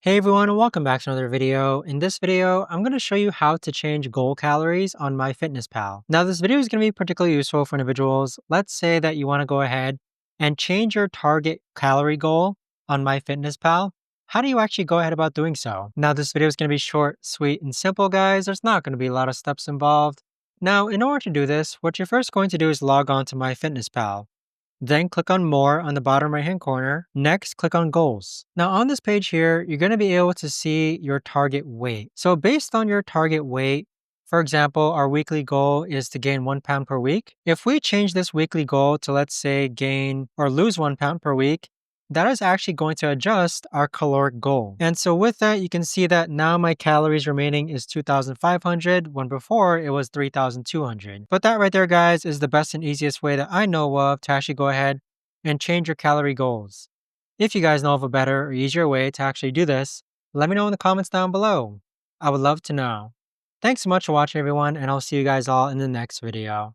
Hey everyone, and welcome back to another video. In this video, I'm going to show you how to change goal calories on MyFitnessPal. Now, this video is going to be particularly useful for individuals. Let's say that you want to go ahead and change your target calorie goal on MyFitnessPal. How do you actually go ahead about doing so? Now, this video is going to be short, sweet, and simple, guys. There's not going to be a lot of steps involved. Now, in order to do this, what you're first going to do is log on to MyFitnessPal. Then click on More on the bottom right hand corner. Next, click on Goals. Now on this page here, you're going to be able to see your target weight. So based on your target weight, for example, our weekly goal is to gain 1 pound per week. If we change this weekly goal to, let's say, gain or lose 1 pound per week, that is actually going to adjust our caloric goal. And so with that, you can see that now my calories remaining is 2,500 when before it was 3,200. But that right there, guys, is the best and easiest way that I know of to actually go ahead and change your calorie goals. If you guys know of a better or easier way to actually do this, let me know in the comments down below. I would love to know. Thanks so much for watching, everyone, and I'll see you guys all in the next video.